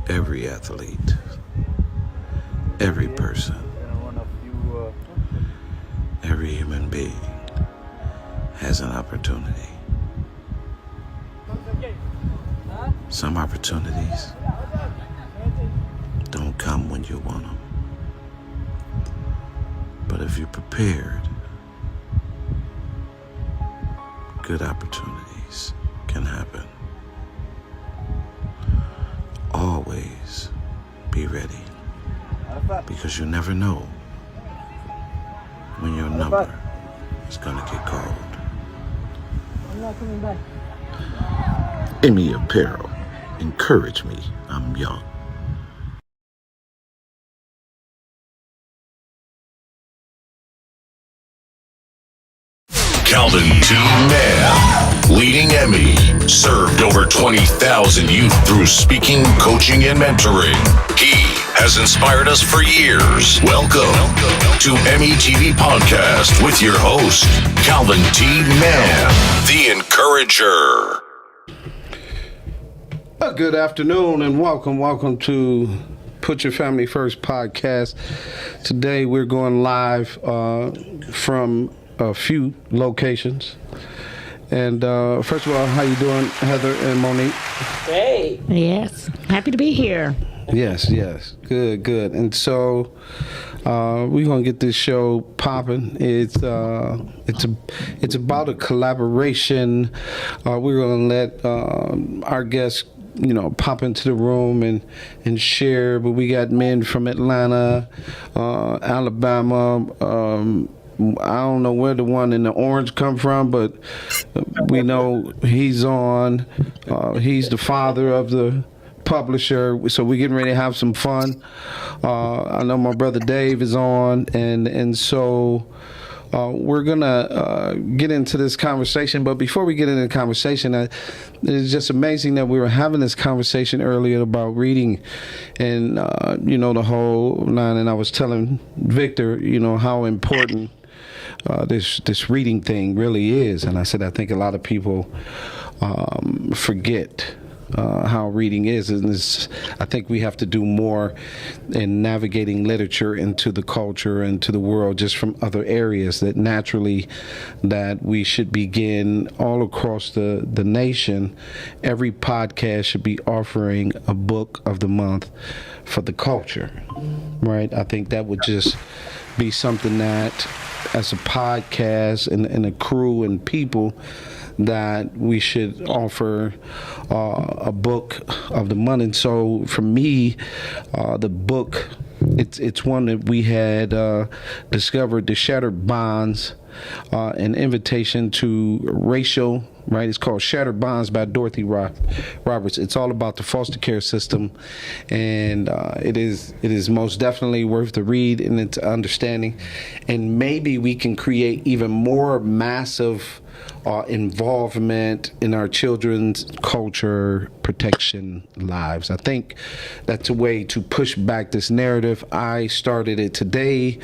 every athlete, every person, every human being has an opportunity. Some opportunities don't come when you want them. But if you're prepared, good opportunities can happen. Always be ready, because you never know when your number is gonna get called. I'm not coming back. EMI Apparel, encourage me, I'm young. Calvin T. Mann, leading EMI, served over 20,000 youth through speaking, coaching, and mentoring. He has inspired us for years. Welcome to EMIYTV Podcast with your host, Calvin T. Mann, the Encourager. Good afternoon and welcome to Put Your Family First Podcast. Today we're going live from a few locations. And first of all, how you doing, Heather and Monique? Great. Yes. Happy to be here. Yes. Good. And so we're gonna get this show popping. It's about a collaboration. We're gonna let our guests pop into the room and share. But we got men from Atlanta, Alabama. I don't know where the one in the orange come from, but we know he's on. He's the father of the publisher, so we're getting ready to have some fun. I know my brother Dave is on, and so we're gonna get into this conversation. But before we get into the conversation, it's just amazing that we were having this conversation earlier about reading, and the whole nine. And I was telling Victor, how important this reading thing really is. And I said, I think a lot of people forget how reading is, and I think we have to do more in navigating literature into the culture and to the world, just from other areas that naturally that we should begin all across the nation. Every podcast should be offering a book of the month for the culture, right? I think that would just be something that, as a podcast and a crew and people, that we should offer a book of the month. And so for me, the book, it's one that we had discovered, The Shattered Bonds, an invitation to racial, right? It's called Shattered Bonds by Dorothy Roberts. It's all about the foster care system, and it is most definitely worth the read and its understanding. And maybe we can create even more massive involvement in our children's culture protection lives. I think that's a way to push back this narrative. I started it today,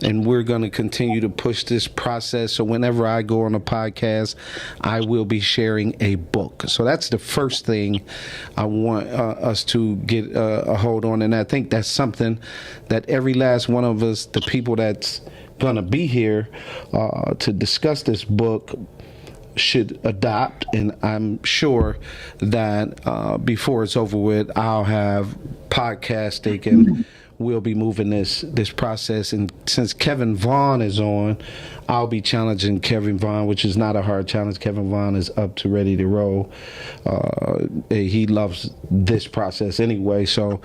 and we're going to continue to push this process. So whenever I go on a podcast, I will be sharing a book. So that's the first thing I want us to get a hold on. And I think that's something that every last one of us, the people that's going to be here to discuss this book, should adopt. And I'm sure that before it's over with, I'll have podcasting and we'll be moving this process. And since Kevin Vaughn is on, I'll be challenging Kevin Vaughn, which is not a hard challenge. Kevin Vaughn is up to ready to roll. He loves this process anyway, so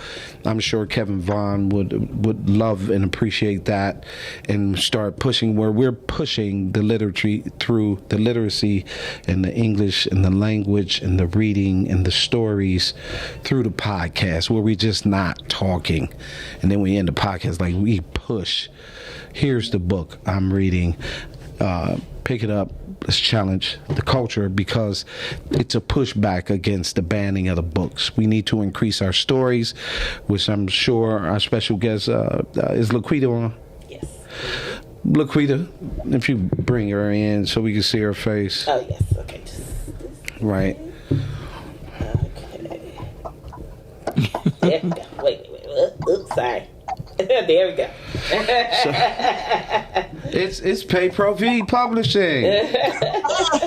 I'm sure Kevin Vaughn would love and appreciate that, and start pushing where we're pushing the literacy through the literacy and the English and the language and the reading and the stories through the podcast, where we're just not talking and then we end the podcast. Like, we push. Here's the book I'm reading. Pick it up. Let's challenge the culture, because it's a pushback against the banning of the books. We need to increase our stories, which I'm sure our special guest is Laquita on. Yes. Laquita, if you bring her in so we can see her face. Oh, yes. Okay. Right. Okay. Sorry. There we go. It's Pay Pro V Publishing.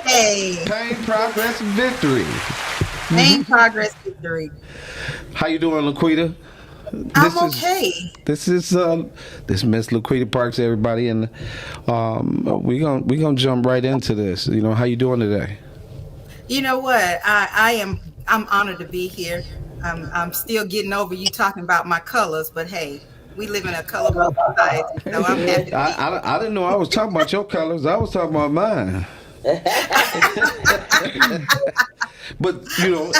Hey, Pain, Progress, Victory. main progress victory. How you doing, Laquita? I'm okay. This is Miss Laquita Parks, everybody, and we gonna jump right into this. You know, how you doing today? You know what? I'm honored to be here. I'm still getting over you talking about my colors, but hey, we live in a colorful society, so I'm happy to be here. I didn't know I was talking about your colors. I was talking about mine. But you know,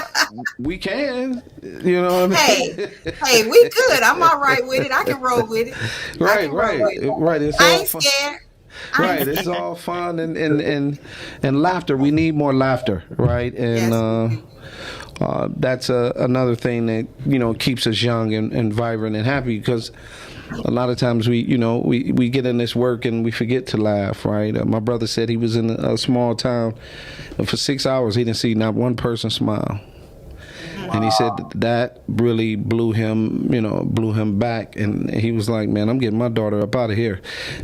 we can. You know what I mean? Hey, we good. I'm all right with it. I can roll with it. Right. It's I all ain't fun. scared. Right, it's all fun and laughter. We need more laughter, right? And that's another thing that, you know, keeps us young and vibrant and happy, because a lot of times we get in this work and we forget to laugh, right? My brother said he was in a small town, and for 6 hours he didn't see not one person smile. And he said that really blew him back. And he was like, man, I'm getting my daughter up out of here.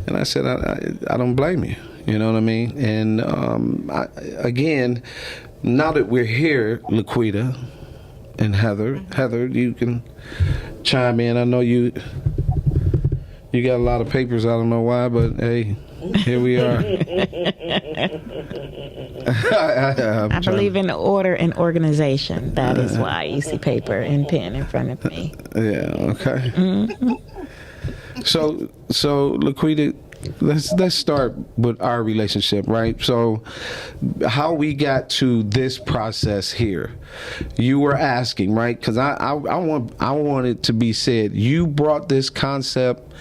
And I said, I don't blame you. You know what I mean? And again, now that we're here, Laquita and Heather, you can chime in. I know you got a lot of papers. I don't know why, but hey, here we are. I believe in order and organization. That is why you see paper and pen in front of me. Yeah. Okay. Mm-hmm. So Laquita, let's start with our relationship, right? So, how we got to this process here. You were asking, right? Because I want it to be said. You brought this concept,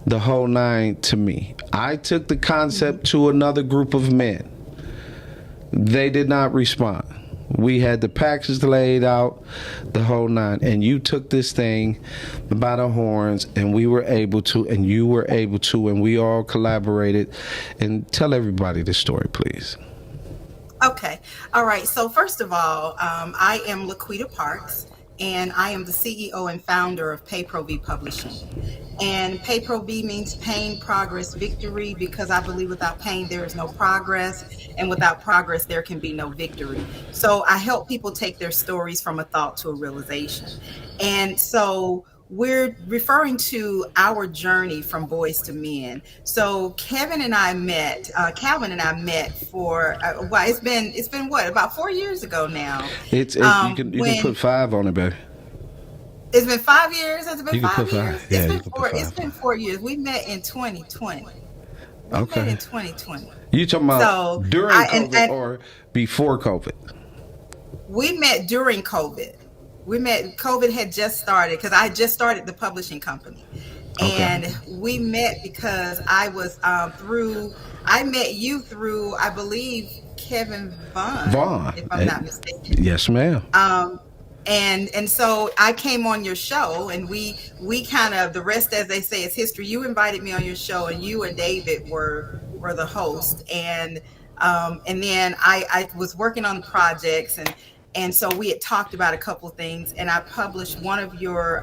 the whole nine, to me. I took the concept to another group of men. They did not respond. We had the package laid out, the whole nine, and you took this thing by the horns, and we were able to, and you were able to, and we all collaborated. And tell everybody the story, please. Okay. All right. So first of all, I am Laquita Parks, and I am the CEO and founder of Pay Pro V Publishing. And Pay Pro V means pain, progress, victory, because I believe without pain, there is no progress. And without progress, there can be no victory. So I help people take their stories from a thought to a realization. And so we're referring to our journey from boys to men. So Calvin and I met for it's been what, about 4 years ago now. You can put 5 on it, baby. It's been 5 years. Has it been 5 years? Yeah, It's been 4 years. We met in 2020. Okay. Met in 2020. You talking about during COVID or before COVID? We met during COVID. COVID had just started, because I just started the publishing company. And we met because I was I met you through, I believe, Kevin Vaughn, if I'm not mistaken. Yes, ma'am. And so I came on your show, and we kind of, the rest, as they say, is history. You invited me on your show, and you and David were the host, and then I was working on the projects, and so we had talked about a couple of things, and I published one of your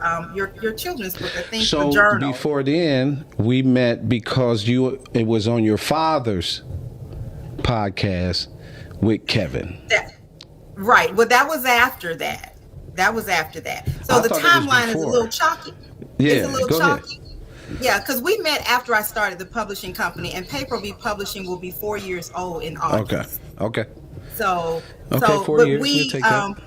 children's book, I think, the journal. So before then, we met because it was on your father's podcast with Kevin. Right. Well, that was after that. So the timeline is a little chalky. Yeah, it's a little go chalky. ahead. Yeah, because we met after I started the publishing company, and Pay Pro V Publishing will be 4 years old in August. Okay. So 4 years. We'll take that.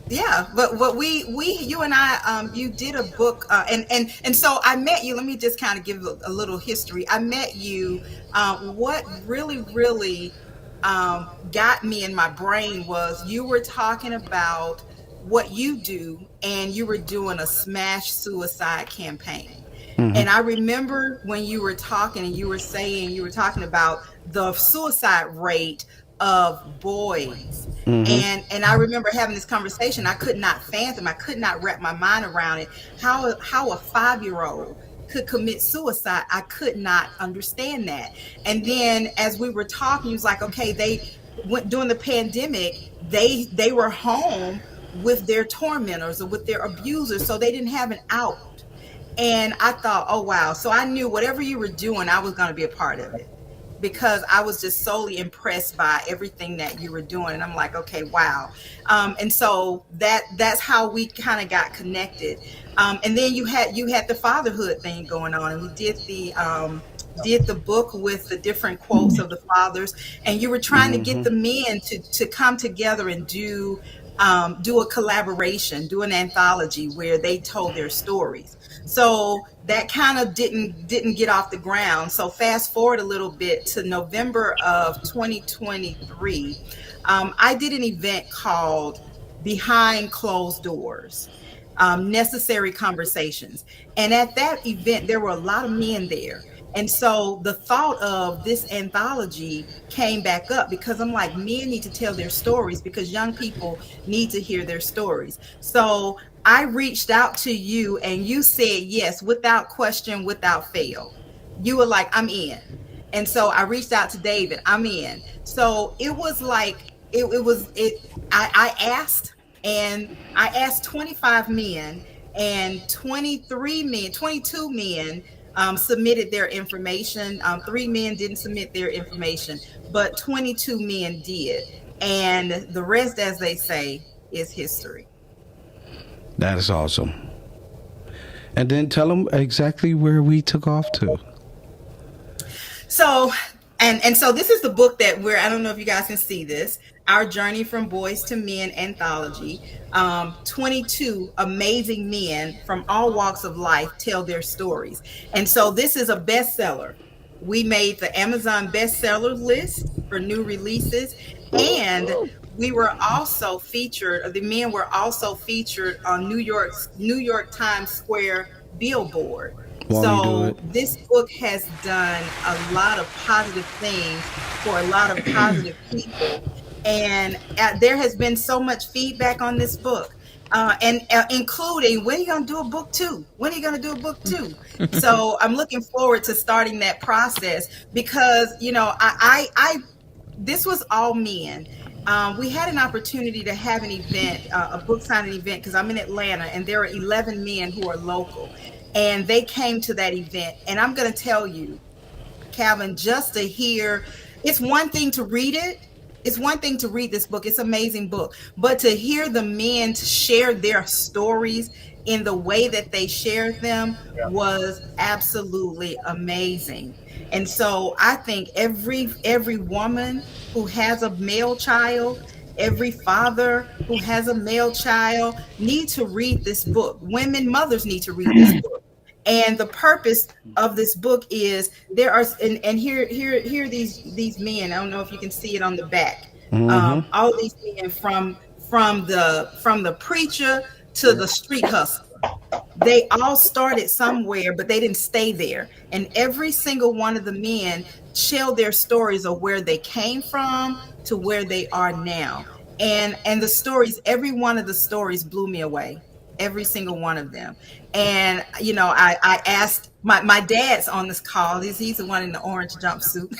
Yeah, but what you and I, you did a book, and so I met you. Let me just kind of give a little history. I met you. What really got me in my brain was you were talking about what you do, and you were doing a smash suicide campaign. Mm-hmm. And I remember when you were talking, and you were talking about the suicide rate of boys. Mm-hmm. And I remember having this conversation. I could not fathom, I could not wrap my mind around it. How a 5-year-old could commit suicide. I could not understand that. And then as we were talking, he was like, okay, they went during the pandemic, they were home with their tormentors or with their abusers, so they didn't have an out. And I thought, oh, wow. So I knew whatever you were doing, I was going to be a part of it, because I was just solely impressed by everything that you were doing. And I'm like, okay, wow. And so that's how we kind of got connected. And then you had the fatherhood thing going on, and we did the book with the different quotes of the fathers, and you were trying to get the men to come together and do a collaboration, do an anthology where they told their stories. So that kind of didn't get off the ground. So fast forward a little bit to November of 2023, I did an event called Behind Closed Doors, Necessary Conversations. And at that event, there were a lot of men there. And so the thought of this anthology came back up, because I'm like, men need to tell their stories, because young people need to hear their stories. So I reached out to you, and you said yes, without question, without fail. You were like, I'm in. And so I reached out to David, I'm in. So it was like, I asked, and I asked 25 men, and 22 men submitted their information. 3 men didn't submit their information, but 22 men did. And the rest, as they say, is history. That is awesome. And then tell them exactly where we took off to. So, and so this is the book that I don't know if you guys can see this, Our Journey from Boys to Men anthology. 22 amazing men from all walks of life tell their stories. And so this is a bestseller. We made the Amazon bestseller list for new releases, and we were also featured, the men were also featured on New York Times Square billboard. So this book has done a lot of positive things for a lot of positive people. And there has been so much feedback on this book, and including, when are you going to do a book 2? When are you going to do a book 2? So I'm looking forward to starting that process, because, you know, this was all men. We had an opportunity to have an event, a book signing event, because I'm in Atlanta, and there are 11 men who are local, and they came to that event. And I'm going to tell you, Calvin, just to hear, it's one thing to read it. It's one thing to read this book. It's an amazing book. But to hear the men share their stories in the way that they shared them was absolutely amazing. And so I think every woman who has a male child, every father who has a male child need to read this book. Women, mothers need to read this book. And the purpose of this book is here these men. I don't know if you can see it on the back. All these men, from the preacher to the street hustler, they all started somewhere, but they didn't stay there. And every single one of the men share their stories of where they came from to where they are now. And the stories, every one of the stories blew me away. Every single one of them. And, you know, I asked, my dad's on this call. He's the one in the orange jumpsuit.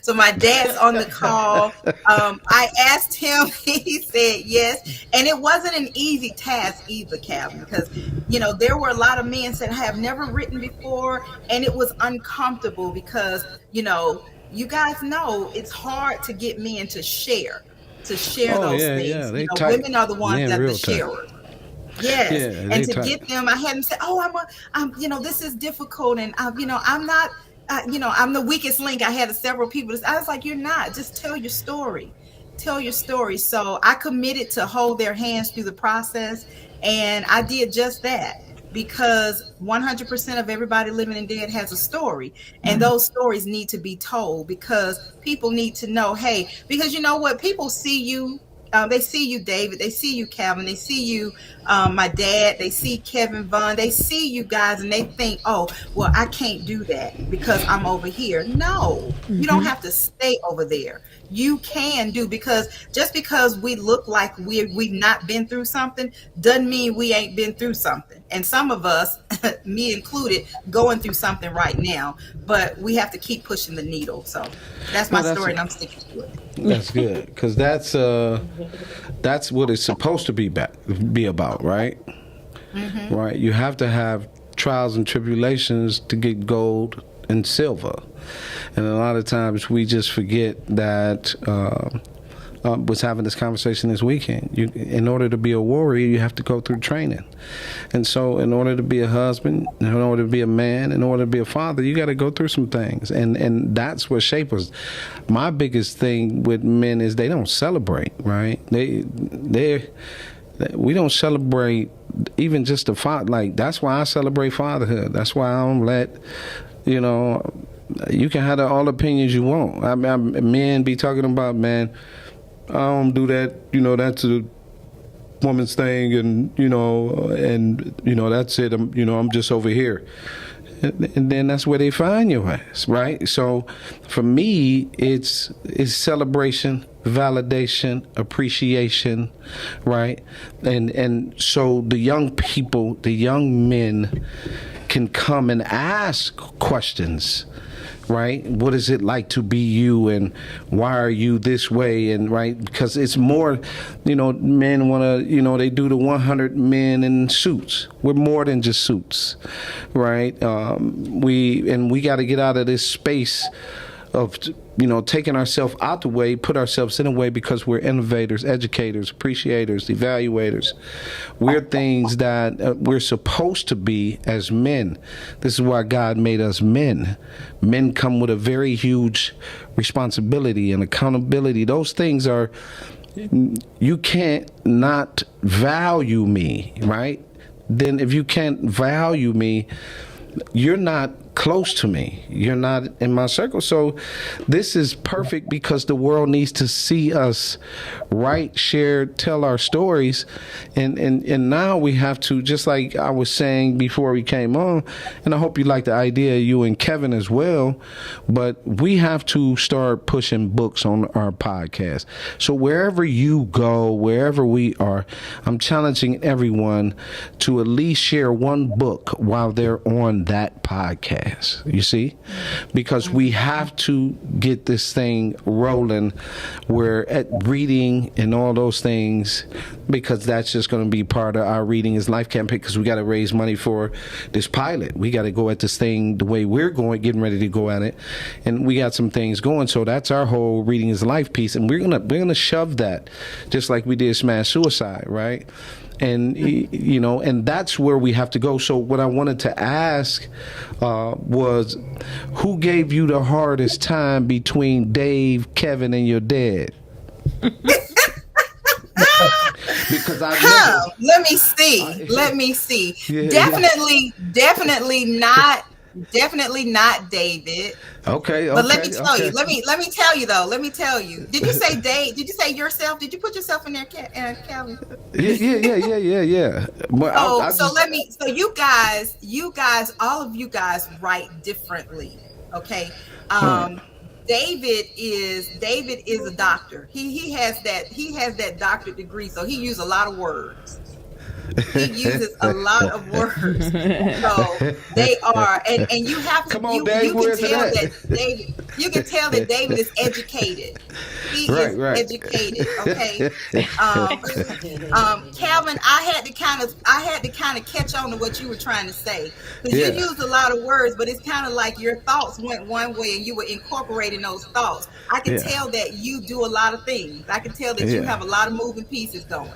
So my dad's on the call. I asked him, he said yes. And it wasn't an easy task either, Calvin, because, you know, there were a lot of men that have never written before, and it was uncomfortable because, you know, you guys know it's hard to get men to share those things. Yeah. You know, women are the ones that are the sharers. Yes, yeah, and to get them, I had them say, "Oh, I'm, you know, this is difficult, and you know, I'm not, you know, I'm the weakest link." I had several people. I was like, "You're not. Just tell your story, tell your story." So I committed to hold their hands through the process, and I did just that, because 100% of everybody living and dead has a story, and those stories need to be told, because people need to know. Hey, because you know what, people see you. They see you, David. They see you, Calvin. They see you, my dad. They see Kevin Vaughn. They see you guys, and they think, "Oh, well, I can't do that because I'm over here." No, you don't have to stay over there. You can do, because just because we look like we've not been through something doesn't mean we ain't been through something. And some of us, me included, going through something right now. But we have to keep pushing the needle. So that's my story, and I'm sticking to it. That's good, because that's what it's supposed to be about, right? Right. You have to have trials and tribulations to get gold and silver. And a lot of times we just forget that. Was having this conversation this weekend. In order to be a warrior, you have to go through training. And so in order to be a husband, in order to be a man, in order to be a father, you got to go through some things. And that's what shapes us. My biggest thing with men is they don't celebrate, right? We don't celebrate even just the father. Like, that's why I celebrate fatherhood. That's why I don't let, you can have all the opinions you want. Men be talking about, man, I don't do that, that's a woman's thing, and that's it. I'm just over here. And then that's where they find your ass, right? So for me, it's celebration, validation, appreciation, right? And so the young people, the young men can come and ask questions, right? What is it like to be you, and why are you this way? And right, because it's more, men want to, they do the 100 men in suits. We're more than just suits, right? We got to get out of this space of taking ourselves out the way, put ourselves in a way, because we're innovators, educators, appreciators, evaluators. We're things that we're supposed to be as men. This is why God made us men. Men come with a very huge responsibility and accountability. Those things are, you can't not value me, right? Then if you can't value me, you're not close to me. You're not in my circle. So this is perfect, because the world needs to see us write, share, tell our stories. And now we have to, just like I was saying before we came on, and I hope you like the idea, you and Kevin as well, but we have to start pushing books on our podcast. So wherever you go, wherever we are, I'm challenging everyone to at least share one book while they're on that podcast. You see, because we have to get this thing rolling. We're at reading and all those things, because that's just going to be part of our Reading is Life campaign, because we got to raise money for this pilot. We got to go at this thing the way we're getting ready to go at it, and we got some things going. So that's our whole Reading is Life piece, and we're gonna shove that, just like we did Smash Suicide, right? And and that's where we have to go. So what I wanted to ask was, who gave you the hardest time between Dave, Kevin, and your dad? Because let me see. Definitely not David. Okay. But let me tell you. Let me tell you though. Let me tell you. Did you say Dave? Did you say yourself? Did you put yourself in there, Calvin? Yeah. Well, so you guys, all of you guys write differently. Okay. David is a doctor. He has that doctorate degree, so he uses a lot of words. He uses a lot of words. So they are, and you have to. Come on, you Dave, can tell that David. You can tell that David is educated. He is educated. Okay. Calvin, I had to kind of catch on to what you were trying to say, because you used a lot of words, but it's kind of like your thoughts went one way and you were incorporating those thoughts. I can tell that you do a lot of things. I can tell that you have a lot of moving pieces going.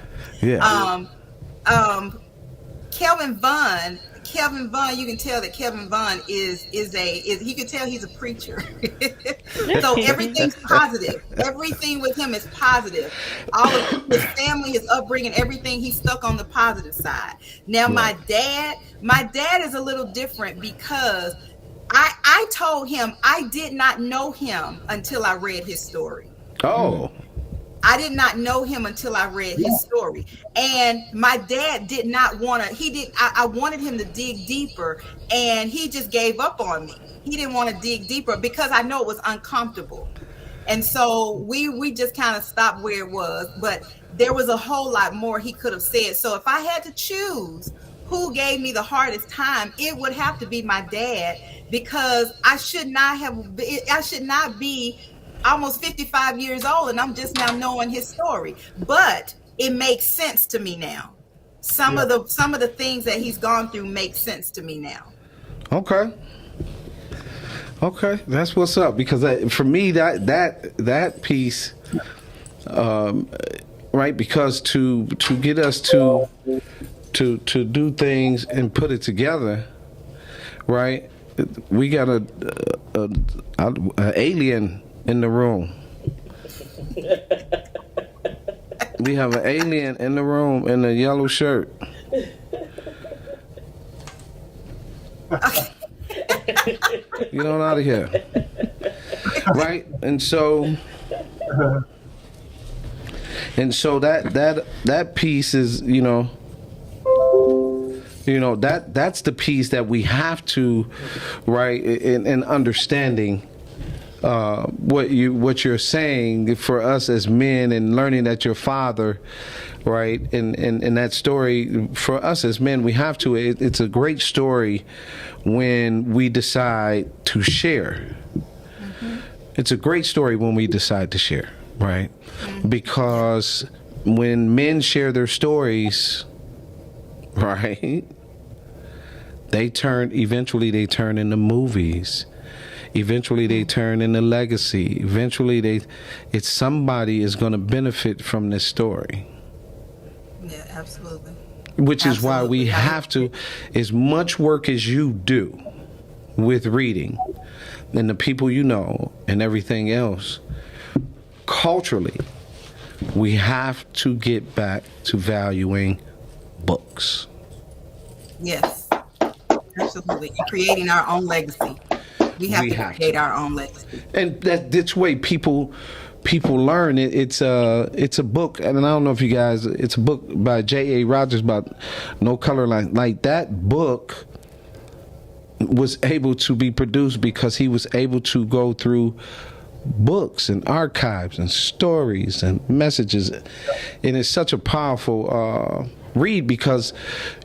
Kelvin Vaughn, you can tell that Kelvin Vaughn is you can tell he's a preacher. So everything's positive. Everything with him is positive. All of his family, his upbringing, everything, he's stuck on the positive side. Now my dad is a little different, because I told him I did not know him until I read his story. Oh. I did not know him until I read his story. And my dad did not want to, I wanted him to dig deeper, and he just gave up on me. He didn't want to dig deeper because I know it was uncomfortable. And so we just kind of stopped where it was, but there was a whole lot more he could have said. So if I had to choose who gave me the hardest time, it would have to be my dad, because I should not be almost 55 years old, and I'm just now knowing his story. But it makes sense to me now. some of the things that he's gone through make sense to me now. Okay, that's what's up. Because for me, that piece, right? Because to get us to do things and put it together, right? We got a alien in the room. We have an alien in the room in a yellow shirt. Get on out of here. Right? And so that piece is, that's the piece that we have to, right, in understanding what you're saying for us as men, and learning that your father, right, and that story for us as men, we have to. It's a great story when we decide to share. Mm-hmm. It's a great story when we decide to share, right? Mm-hmm. Because when men share their stories, right, eventually they turn into movies. Eventually they turn into legacy. Eventually somebody is going to benefit from this story. Yeah, absolutely. Which is why we have to, as much work as you do with reading and the people you know and everything else, culturally, we have to get back to valuing books. Yes, absolutely. And creating our own legacy. We have to create our own legacy. And that's way people learn. It's a book, and I don't know if you guys, it's a book by J.A. Rogers about No Color Line. Like, that book was able to be produced because he was able to go through books and archives and stories and messages, and it's such a powerful read, because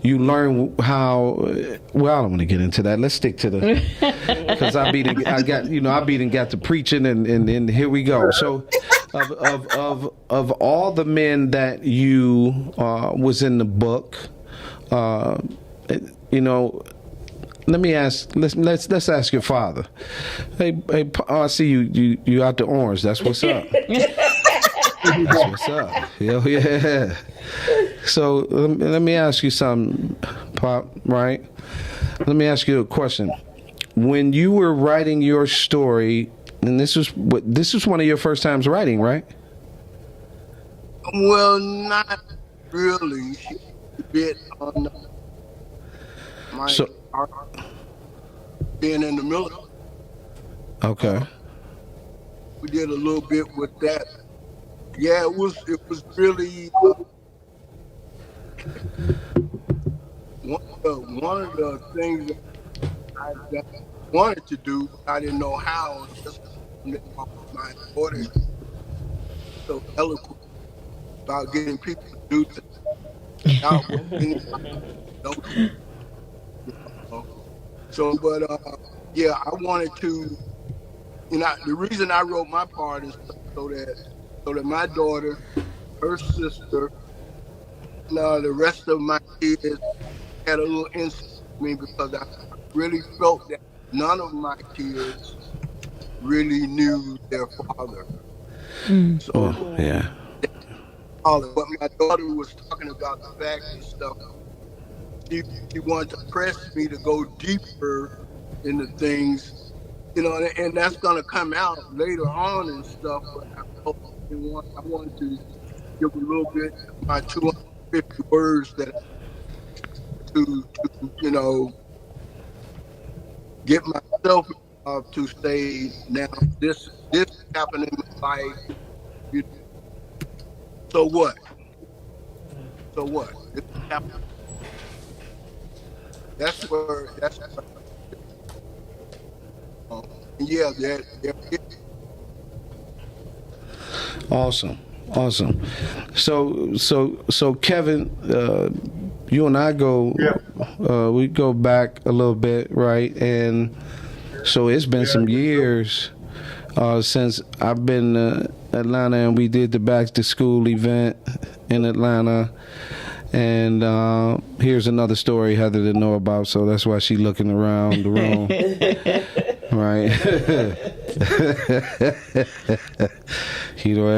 you learn how. Well, I don't want to get into that. Let's stick to the, because I got to preaching, and here we go. So, of all the men that you was in the book, let me ask. Let's ask your father. Hey, I see you out the orange. That's what's up. That's what's up. Yeah. So let me ask you something, Pop. Right? Let me ask you a question. When you were writing your story, and this was one of your first times writing, right? Well, not really. A bit on my art, being in the military. Okay. We did a little bit with that. Yeah, it was really one of the things that I wanted to do, but I didn't know how. Just my daughter so eloquent about getting people to do things. But I wanted to. The reason I wrote my part is so that my daughter, her sister, the rest of my kids had a little insight in me, because I really felt that none of my kids really knew their father. So, yeah. But my daughter was talking about the fact and stuff. She wanted to press me to go deeper into things, and that's going to come out later on and stuff. But I wanted to give a little bit of my 250 words that to get myself to say, now this happened in my life. So what? This happened. That's where. Yeah, there. Awesome. So Kevin, you and I we go back a little bit, right? And so it's been some years since I've been Atlanta, and we did the back to school event in Atlanta, And here's another story Heather didn't know about, so that's why she's looking around the room. Right. You know,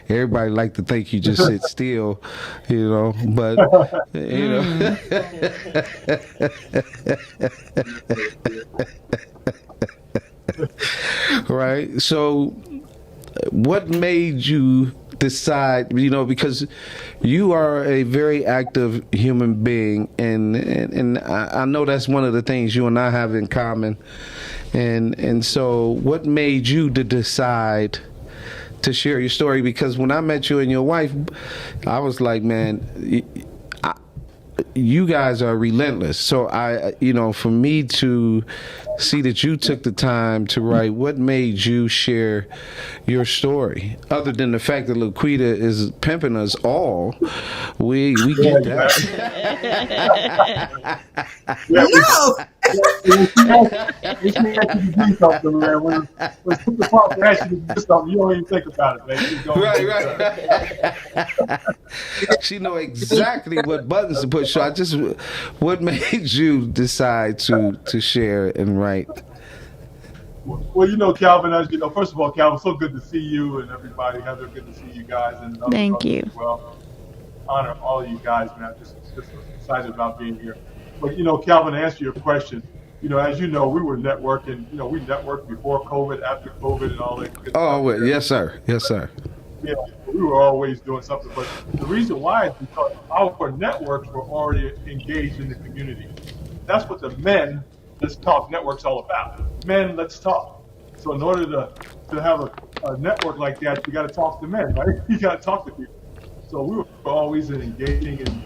everybody like to think you just sit still, you know, but you know. Right. So what made you decide, you know, because you are a very active human being, and I know that's one of the things you and I have in common, and so what made you to decide to share your story? Because when I met you and your wife, I was like, man, you guys are relentless. So you know, for me to see that you took the time to write, what made you share your story? Other than the fact that Laquita is pimping us all, we get that. No. We can actually do something, man. When the father asks you to do something, you don't even think about it, man. Right. She know exactly what buttons to push. So what made you decide to share and write? Well, you know, Calvin, as you know, first of all, Calvin, so good to see you and everybody. Heather, good to see you guys. And Thank you. As well, honor all of you guys, man. Just excited about being here. But, you know, Calvin, to answer your question, you know, as you know, we were networking. You know, we networked before COVID, after COVID, and all that. Good Oh, stuff. yes, sir. Yes, sir. Yeah, we were always doing something. But the reason why is because our networks were already engaged in the community. That's what the Men Let's Talk network's all about. Men, let's talk. So in order to have a network like that, you got to talk to men, right? You got to talk to people. So we were always engaging, and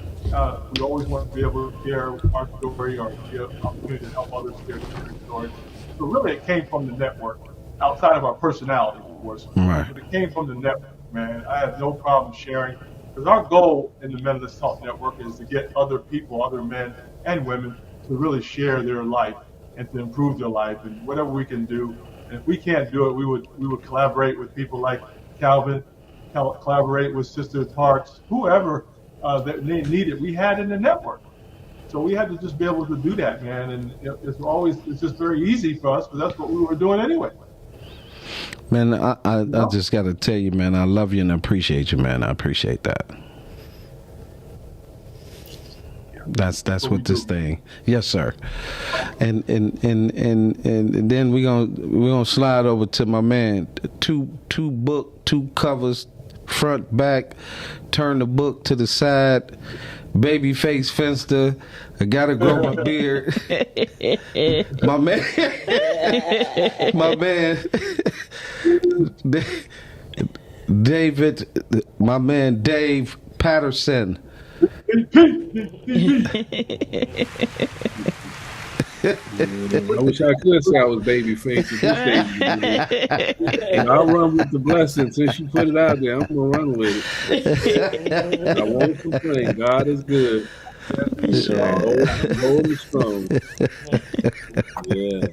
we always want to be able to share our story or give opportunity to help others share their stories. So really, it came from the network, outside of our personality, of course. Right. But it came from the network, man. I have no problem sharing, because our goal in the Men Let's Talk network is to get other people, other men and women, to really share their life and to improve their life, and whatever we can do. And if we can't do it, we would collaborate with people like Calvin, collaborate with Sister Parks, whoever that they needed. We had in the network, so we had to just be able to do that, man. And it's just very easy for us, because that's what we were doing anyway. Man, I just got to tell you, man, I love you and I appreciate you, man. I appreciate that. That's what this thing. Yes, sir. And then we're gonna slide over to my man. Two covers, front, back. Turn the book to the side. Babyface Finster. I gotta grow my beard. My man, David. My man Dave Patterson. I wish I could say I was babyface at this stage. And I'll run with the blessing since you put it out there. I'm gonna run with it. I won't complain. God is good. Hold me strong. Yeah.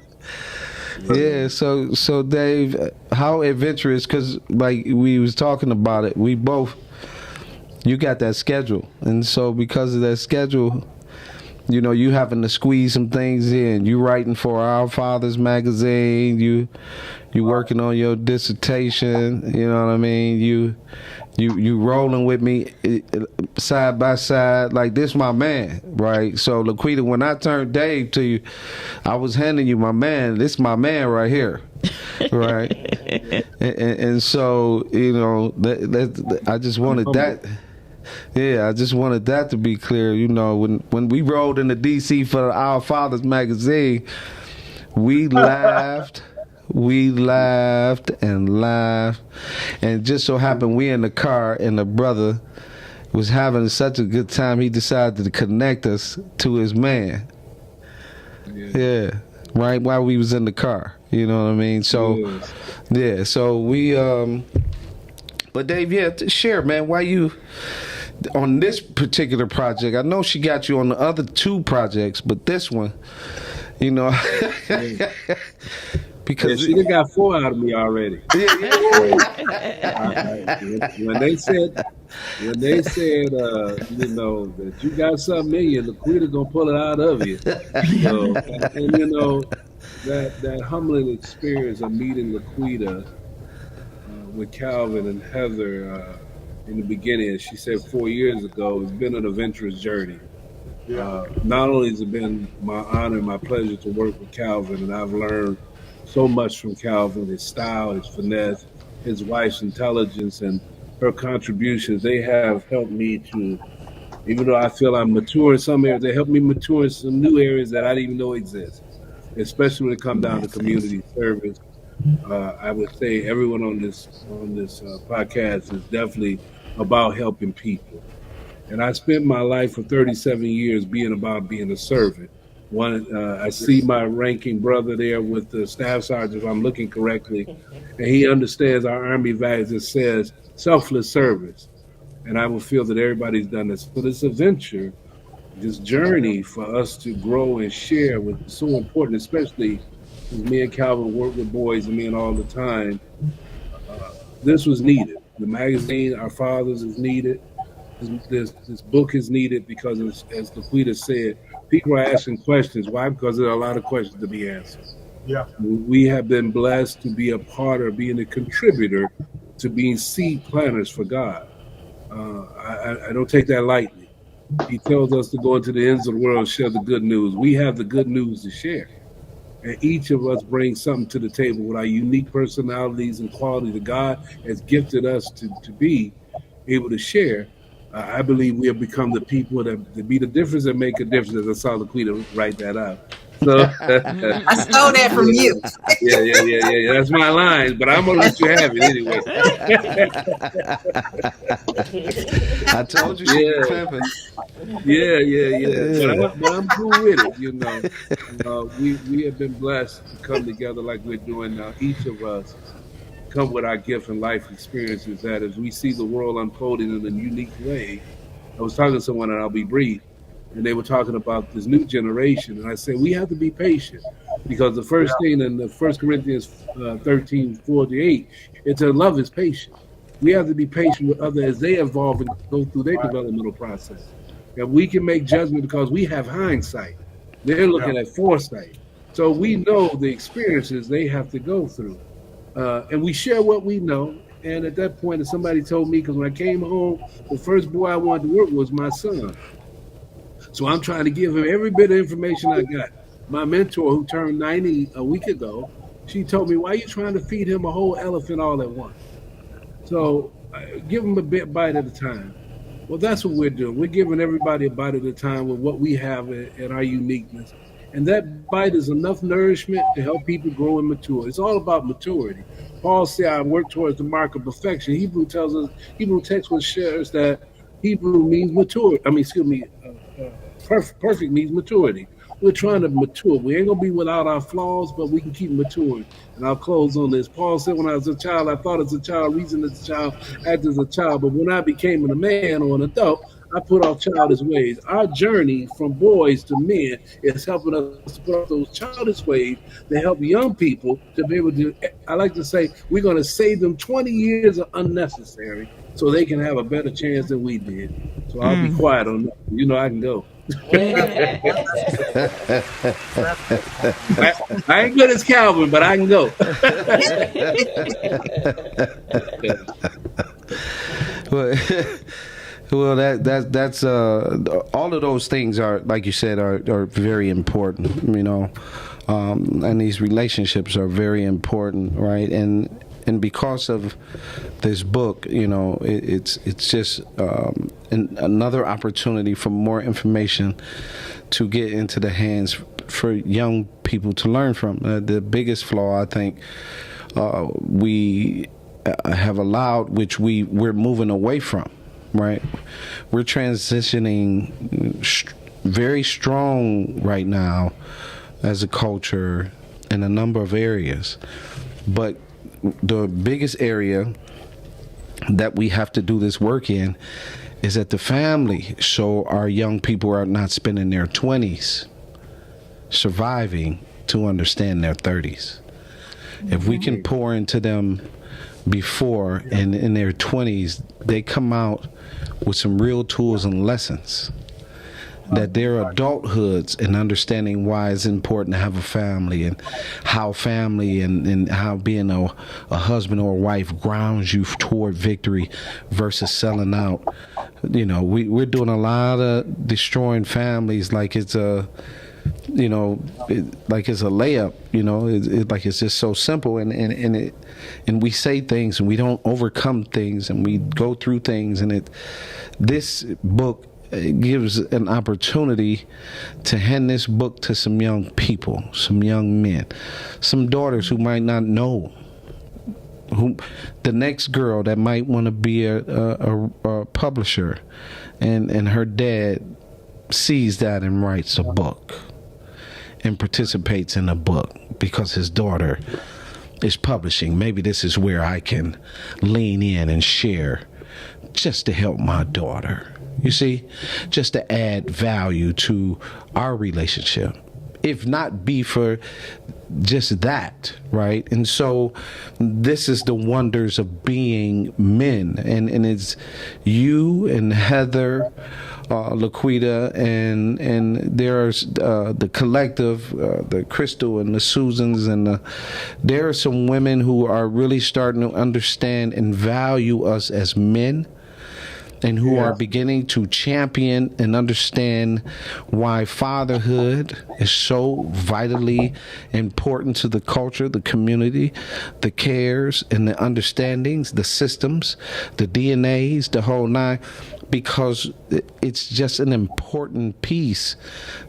Yeah, so Dave, how adventurous? Because like we was talking about it, we both. You got that schedule, and so because of that schedule, you know, you having to squeeze some things in. You writing for Our Fathers magazine. You working on your dissertation. You know what I mean. You rolling with me side by side. Like, this my man, right? So Laquita, when I turned Dave to you, I was handing you my man. This my man right here. Right. and so, you know, I just wanted that. Yeah, I just wanted that to be clear. You know, when we rolled into DC for Our Fathers magazine, we laughed. We laughed and laughed. And just so happened we in the car, and the brother was having such a good time, he decided to connect us to his man. Yeah. Right while we was in the car. You know what I mean? So, yeah. So we, but Dave, yeah, share, man, why you on this particular project. I know she got you on the other two projects, but this one, you know, Because she done got 4 out of me already. When they said, you know, that you got something in you, Laquita gonna pull it out of you. So, and you know, that humbling experience of meeting Laquita with Calvin and Heather in the beginning, as she said 4 years ago, it's been an adventurous journey. Not only has it been my honor and my pleasure to work with Calvin, and I've learned so much from Calvin, his style, his finesse, his wife's intelligence, and her contributions. They have helped me to, even though I feel I'm mature in some areas, they helped me mature in some new areas that I didn't even know exist, especially when it comes down to community service. I would say everyone on this podcast is definitely about helping people. And I spent my life for 37 years being a servant. I see my ranking brother there with the staff sergeant, if I'm looking correctly, and he understands our Army values. It says selfless service. And I would feel that everybody's done this. So this adventure, this journey for us to grow and share was so important, especially as me and Calvin work with boys and men all the time. This was needed. The magazine, Our Fathers, is needed. This book is needed because, as Laquita said, people are asking questions. Why? Because there are a lot of questions to be answered. Yeah. We have been blessed to be a part of being a contributor to being seed planters for God. I don't take that lightly. He tells us to go into the ends of the world and share the good news. We have the good news to share. And each of us brings something to the table with our unique personalities and qualities that God has gifted us to be able to share. I believe we have become the people that be the difference and make a difference. As I saw Laquita write that out. So I stole that from you. Yeah. That's my line, but I'm gonna let you have it anyway. I told you she was clever. Yeah. But I'm cool with it. You know, we have been blessed to come together like we're doing now. Each of us come with our gift and life experiences that as we see the world unfolding in a unique way. I was talking to someone, and I'll be brief, and they were talking about this new generation. And I said, we have to be patient because the first thing in the 1 Corinthians 13:4-8, it's that love is patient. We have to be patient with others as they evolve and go through their developmental process. And we can make judgment because we have hindsight. They're looking at foresight. So we know the experiences they have to go through. And we share what we know. And at that point, if somebody told me, because when I came home, the first boy I wanted to work with was my son. So I'm trying to give him every bit of information I got. My mentor, who turned 90 a week ago, she told me, why are you trying to feed him a whole elephant all at once? So give him a bite at a time. Well, that's what we're doing. We're giving everybody a bite at a time with what we have and our uniqueness. And that bite is enough nourishment to help people grow and mature. It's all about maturity. Paul said, I work towards the mark of perfection. Hebrew text shares that Hebrew means mature. Perfect means maturity. We're trying to mature. We ain't going to be without our flaws, but we can keep maturing. And I'll close on this. Paul said, when I was a child, I thought as a child, reasoned as a child, acted as a child. But when I became a man or an adult, I put off childish ways. Our journey from boys to men is helping us to put off those childish ways to help young people to be able to, I like to say, we're going to save them 20 years of unnecessary so they can have a better chance than we did. So I'll be quiet on that. You know, I can go. I ain't good as Calvin, but I can go. Well, that's all of those things are, like you said, are very important, you know, and these relationships are very important, right? And because of this book, you know, it's just another opportunity for more information to get into the hands for young people to learn from. The biggest flaw, I think, we have allowed, which we're moving away from. Right, we're transitioning very strong right now as a culture in a number of areas, but the biggest area that we have to do this work in is at the family, so our young people are not spending their 20s surviving to understand their 30s. If we can pour into them before and in their 20s, they come out with some real tools and lessons, that their adulthoods and understanding why it's important to have a family, and how family and how being a husband or a wife grounds you toward victory versus selling out. You know, we're doing a lot of destroying families like it's a, you know, like it's a layup. You know, like it's just so simple, and we say things and we don't overcome things, and we go through things, and this book gives an opportunity to hand this book to some young people, some young men, some daughters who might not know, who the next girl that might want to be a publisher, and her dad sees that and writes a book and participates in a book because his daughter is publishing. Maybe this is where I can lean in and share just to help my daughter. You see, just to add value to our relationship, if not be for just that, right? And so this is the wonders of being men, and it's you and Heather, Laquita, and there's the collective, the Crystal and the Susans, and there are some women who are really starting to understand and value us as men, and who are beginning to champion and understand why fatherhood is so vitally important to the culture, the community, the cares and the understandings, the systems, the DNAs, the whole nine, because it's just an important piece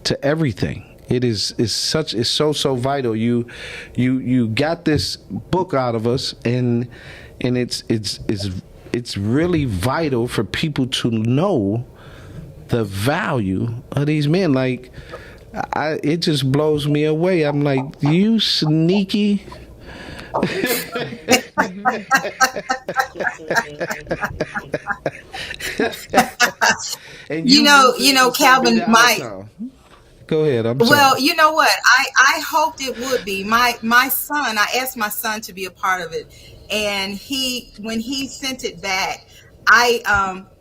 to everything. It's so vital. You got this book out of us, and it's really vital for people to know the value of these men. Like, it just blows me away. I'm like, you sneaky. And you know, Calvin, go ahead. Well, you know what? I hoped it would be. My son, I asked my son to be a part of it. And when he sent it back,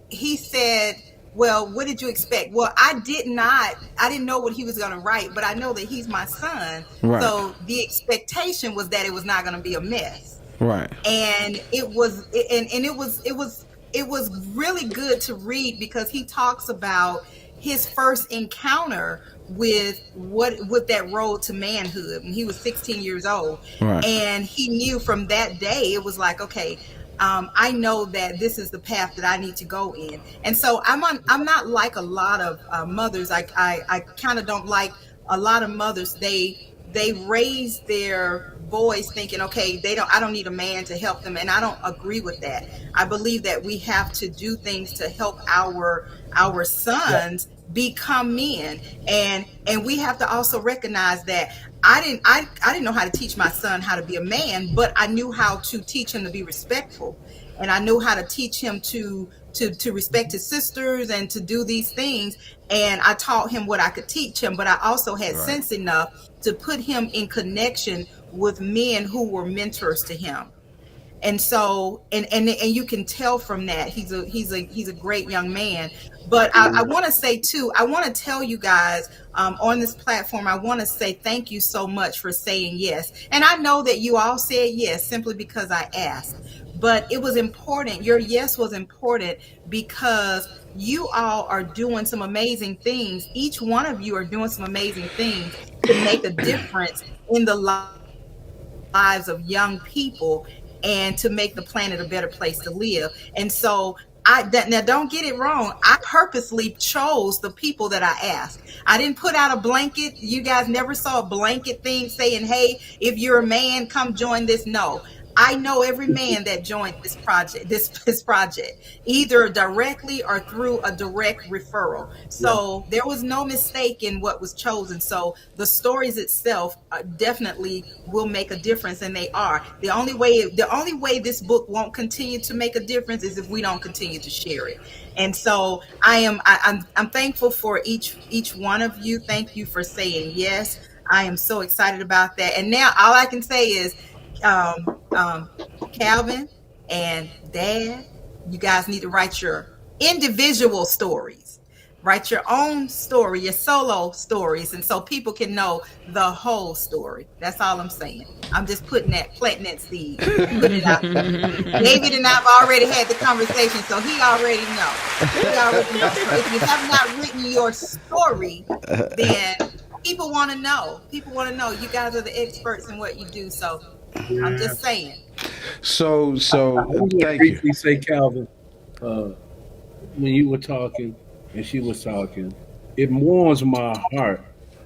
he said, well, what did you expect? Well, I didn't know what he was going to write, but I know that he's my son. Right. So the expectation was that it was not going to be a mess. Right. And it was really good to read, because he talks about his first encounter with that road to manhood when he was 16 years old. Right. And he knew from that day, it was like, okay, I know that this is the path that I need to go in. And so I'm not like a lot of mothers. I kind of don't like a lot of mothers. They raise their boys thinking, okay, I don't need a man to help them. And I don't agree with that. I believe that we have to do things to help our sons become men, and we have to also recognize that I didn't know how to teach my son how to be a man, but I knew how to teach him to be respectful, and I knew how to teach him to respect his sisters and to do these things. And I taught him what I could teach him, but I also had sense enough to put him in connection with men who were mentors to him. And so, and you can tell from that he's a great young man. But I want to say too, I want to tell you guys on this platform, I want to say thank you so much for saying yes. And I know that you all said yes simply because I asked, but it was important. Your yes was important because you all are doing some amazing things. Each one of you are doing some amazing things to make a difference in the lives of young people, and to make the planet a better place to live. And so now don't get it wrong. I purposely chose the people that I asked. I didn't put out a blanket. You guys never saw a blanket thing saying, hey, if you're a man, come join this. No. I know every man that joined this project, either directly or through a direct referral. So there was no mistake in what was chosen. So the stories itself definitely will make a difference, and they are. The only way this book won't continue to make a difference is if we don't continue to share it. And so I'm thankful for each one of you. Thank you for saying yes. I am so excited about that. And now all I can say is, Calvin and Dad, you guys need to write your individual stories. Write your own story, your solo stories, and so people can know the whole story. That's all I'm saying. I'm just planting that seed, putting it out there. David and I've already had the conversation, so he already know. He already know. So if you have not written your story, then people want to know. People want to know. You guys are the experts in what you do. So I'm just saying. So I want to thank you. briefly say, Calvin, when you were talking and she was talking, it warms my heart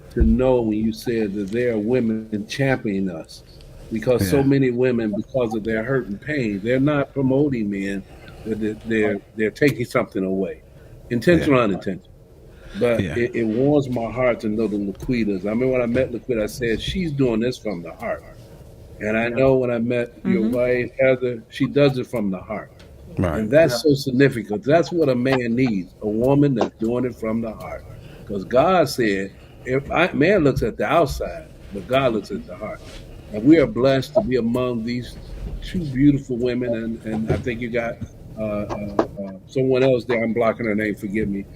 to know when you said that there are women championing us, because so many women, because of their hurt and pain, they're not promoting men, they're taking something away, intentional or unintentional. But it warms my heart to know the Laquitas. I remember when I met Laquita, I said, she's doing this from the heart. And I know when I met your wife, Heather, she does it from the heart. Right. And that's so significant. That's what a man needs, a woman that's doing it from the heart. Because God said, man looks at the outside, but God looks at the heart. And we are blessed to be among these two beautiful women. And I think you got someone else there, I'm blocking her name, forgive me,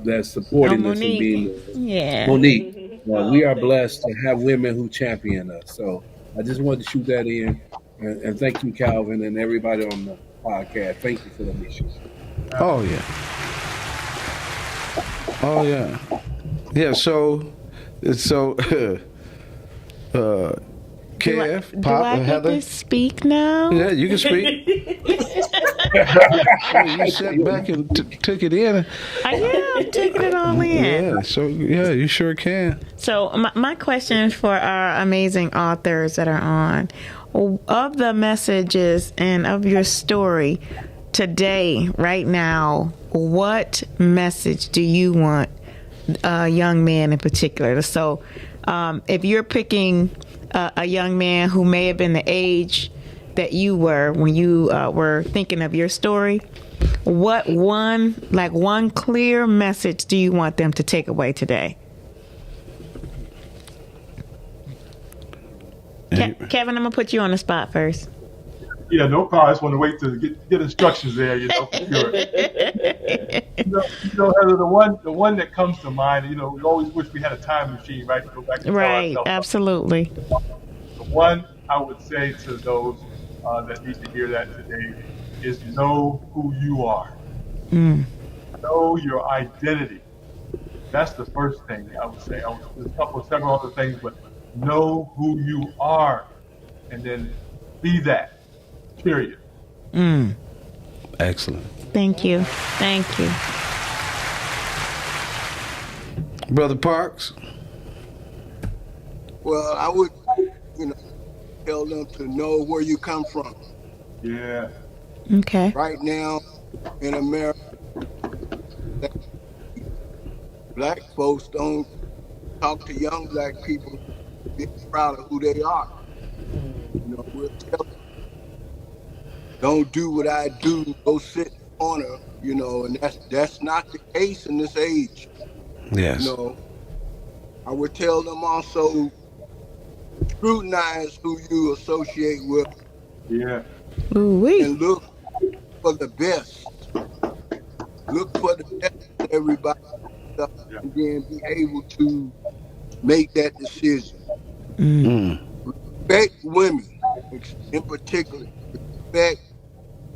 that's supporting us and being Monique. We are blessed to have women who champion us. So I just wanted to shoot that in. And thank you, Calvin, and everybody on the podcast. Thank you for the mission. Oh yeah. Oh yeah. Yeah. So, Kev, do Pop, I and get Heather. to speak now? Yeah, you can speak. You sat back and took it in. I'm taking it all in. Yeah. So you sure can. So my question for our amazing authors that are on, of the messages and of your story today, right now, what message do you want young men in particular? So if you're picking a young man who may have been the age that you were when you were thinking of your story, what one clear message do you want them to take away today? Kevin, I'm gonna put you on the spot first. Yeah, no problem. I just want to wait to get instructions there. You know, for sure. Heather, the one that comes to mind. We always wish we had a time machine, right, to go back and right, tell ourselves absolutely. The one I would say to those that need to hear that today is know who you are. Know your identity. That's the first thing I would say. There's several other things, but know who you are, and then be that. Period. Excellent. Thank you. Brother Parks. Well, I would, tell them to know where you come from. Yeah. Okay. Right now in America, black folks don't talk to young black people, be proud of who they are. We'll tell them, don't do what I do, go sit in the corner, and that's not the case in this age. Yes. I would tell them also, scrutinize who you associate with. Yeah. Ooh-wee. And look for the best. Look for the best in everybody, and then be able to make that decision. Respect women, in particular. Respect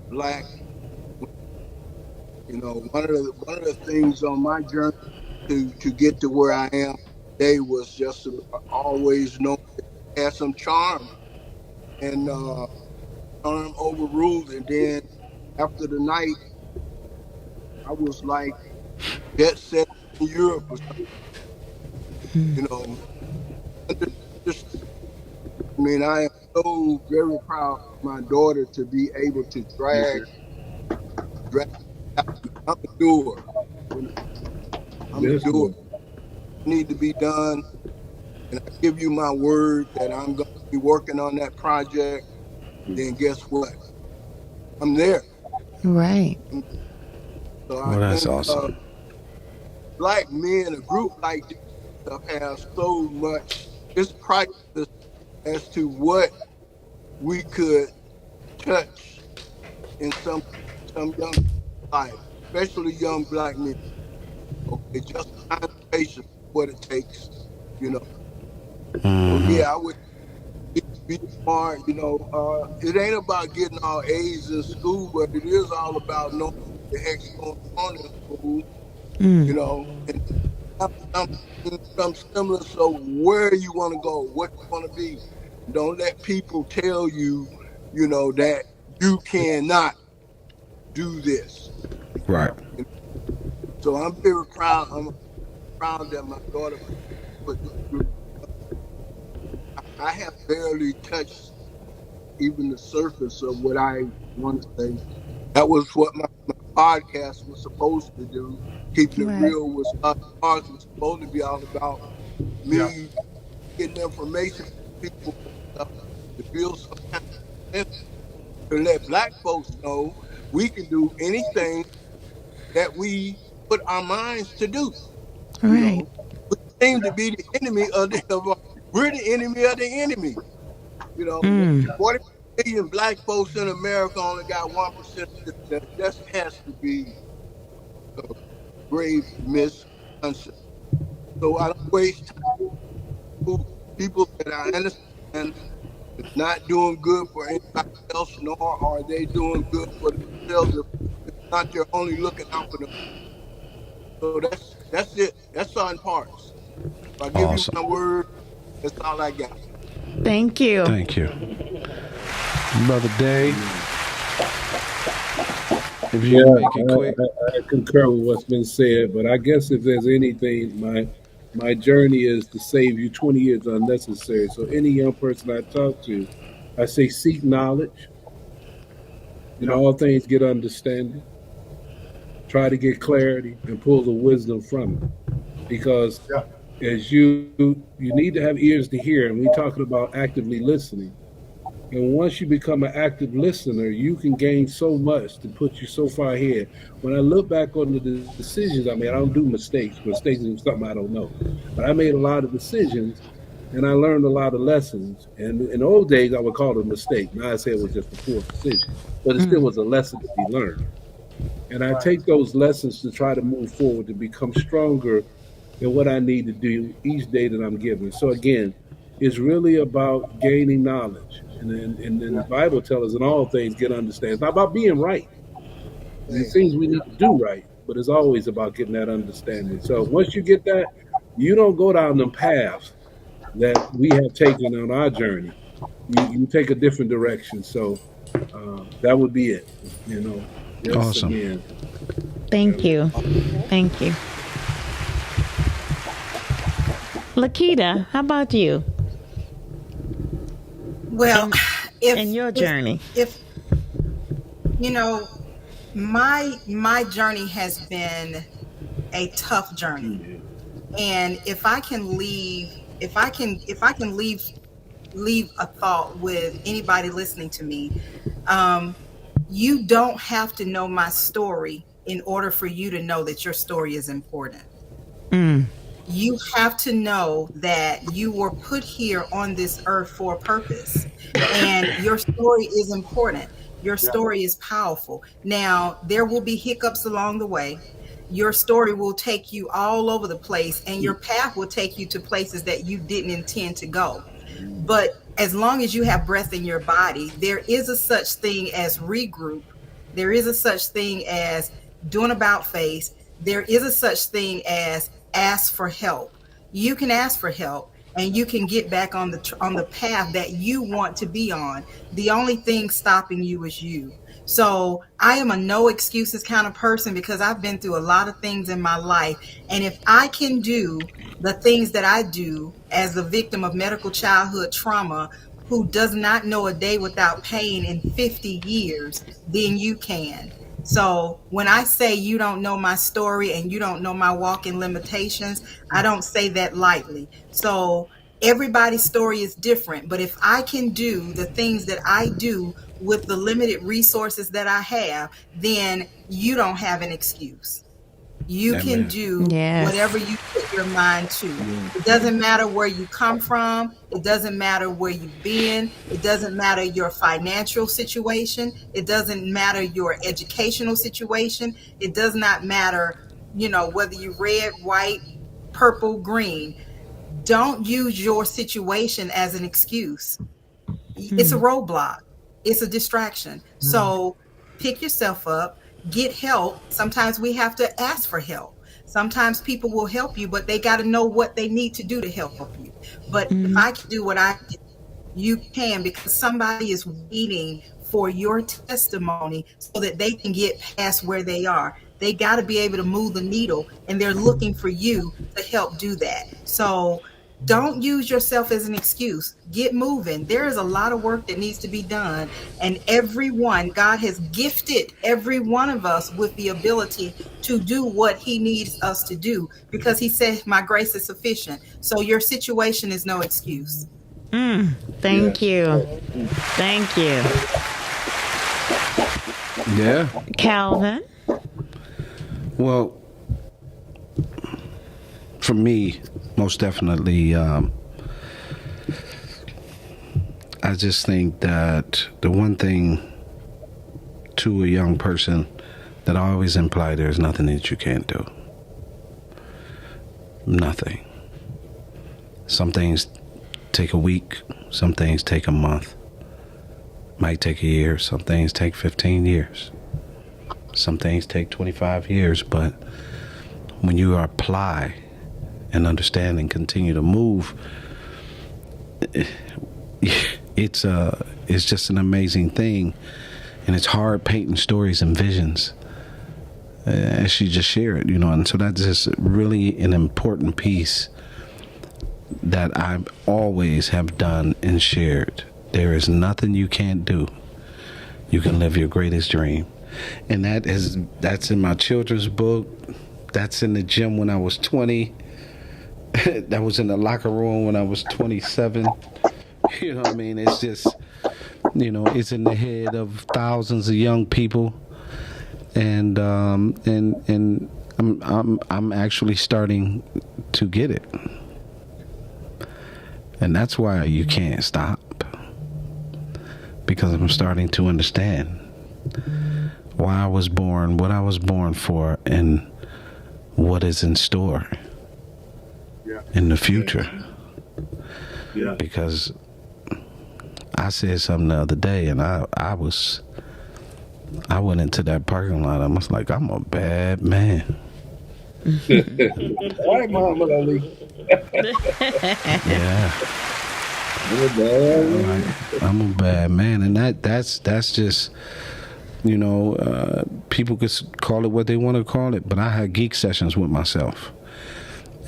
black women. One of the things on my journey to get to where I am today was just always know that I had some charm, and charm overruled. And then after the night, I was like jet set in Europe or something. I am so very proud of my daughter to be able to drag out. I'm a doer. I'm a doer. Need to be done. And I give you my word that I'm going to be working on that project. Then guess what? I'm there. Right. So that's awesome. Black men, a group like this, have so much just practice as to what we could touch in some young life, especially young black men. Okay, just time and patience, what it takes, you know. So yeah, I would be smart, you know. It ain't about getting all A's in school, but it is all about knowing what the heck's going on in school, you know, and some similar. So where you want to go, what you want to be. Don't let people tell you, you know, that you cannot do this. Right. So I'm very proud. I'm proud that my daughter put me through. I have barely touched even the surface of what I want to say. That was what my podcast was supposed to do. Keeping it Right. real with Scott Parks was supposed to be all about Yeah. me getting information from people and stuff to build some kind of sense, to let black folks know we can do anything that we put our minds to do. You Right. know, we seem to be the enemy we're the enemy of the enemy. You know, 40 million black folks in America only got 1% of this. That just has to be a grave misconception. So I don't waste time with people that I understand is not doing good for anybody else, nor are they doing good for themselves if not they're only looking out for them. So that's it. That's all in parts. If I give you Awesome. my word, that's all I got. Thank you. Thank you. Brother Dave, if you can make it quick. I concur with what's been said, but I guess if there's anything, my journey is to save you 20 years unnecessary. So any young person I talk to, I say seek knowledge. In all things, get understanding. Try to get clarity and pull the wisdom from it. Because Yeah. as you need to have ears to hear, and we're talking about actively listening. And once you become an active listener, you can gain so much to put you so far ahead. When I look back on the decisions I made, I don't do mistakes. Mistakes is something I don't know. But I made a lot of decisions and I learned a lot of lessons. And in old days, I would call it a mistake. Now I say it was just a poor decision, but it still was a lesson to be learned. And I take those lessons to try to move forward to become stronger in what I need to do each day that I'm given. So again, it's really about gaining knowledge. And the Bible tells us in all things get understanding. It's not about being right. There's things we need to do right, but it's always about getting that understanding. So once you get that, you don't go down the paths that we have taken on our journey. You take a different direction. So that would be it. You know. Yes, Awesome. Again. Thank you. Thank you. Laquita, how about you Well, if and your journey? if you know, my journey has been a tough journey, and if I can leave a thought with anybody listening to me, you don't have to know my story in order for you to know that your story is important. You have to know that you were put here on this earth for a purpose, and your story is important. Your story is powerful. Now, there will be hiccups along the way. Your story will take you all over the place, and your path will take you to places that you didn't intend to go. But as long as you have breath in your body, there is a such thing as regroup. There is a such thing as doing about face. There is a such thing as ask for help. You can ask for help and you can get back on the path that you want to be on. The only thing stopping you is you. So I am a no excuses kind of person because I've been through a lot of things in my life. And if I can do the things that I do as a victim of medical childhood trauma who does not know a day without pain in 50 years, then you can. So when I say you don't know my story and you don't know my walking limitations, I don't say that lightly. So everybody's story is different, but if I can do the things that I do with the limited resources that I have, then you don't have an excuse. You can do whatever you put your mind to. It doesn't matter where you come from. It doesn't matter where you've been. It doesn't matter your financial situation. It doesn't matter your educational situation. It does not matter, whether you're red, white, purple, green. Don't use your situation as an excuse. It's a roadblock. It's a distraction. So pick yourself up. Get help. Sometimes we have to ask for help. Sometimes people will help you, but they got to know what they need to do to help you. But if I can do what I can, you can, because somebody is waiting for your testimony so that they can get past where they are. They got to be able to move the needle, and they're looking for you to help do that. So don't use yourself as an excuse. Get moving. There is a lot of work that needs to be done. And God has gifted every one of us with the ability to do what he needs us to do, because he said, my grace is sufficient. So your situation is no excuse. Thank you. Thank you. Yeah. Calvin? Well, for me, most definitely, I just think that the one thing to a young person that I always imply, there's nothing that you can't do. Nothing. Some things take a week, some things take a month, might take a year, some things take 15 years, some things take 25 years, but when you apply and understand and continue to move, it's just an amazing thing. And it's hard painting stories and visions, as she just shared, and so that's just really an important piece that I always have done and shared. There is nothing you can't do. You can live your greatest dream. And that's in my children's book. That's in the gym when I was 20. That was in the locker room when I was 27. You know what I mean? It's just, it's in the head of thousands of young people, and I'm actually starting to get it, and that's why you can't stop, because I'm starting to understand why I was born, what I was born for, and what is in store in the future. Yeah. Because I said something the other day, and I went into that parking lot. I was like, I'm a bad man. Right, Mama Ali. Yeah. I'm a bad man, and that's just, people could call it what they want to call it, but I had geek sessions with myself.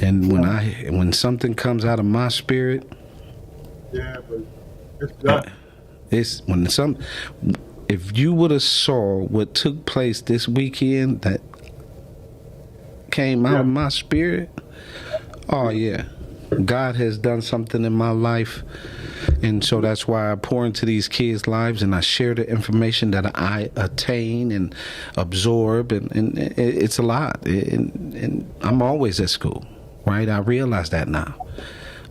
And when something comes out of my spirit, but it's done. If you would have saw what took place this weekend that came out of my spirit, oh yeah, God has done something in my life. And so that's why I pour into these kids' lives, and I share the information that I attain and absorb, and it's a lot. And I'm always at school, right? I realize that now.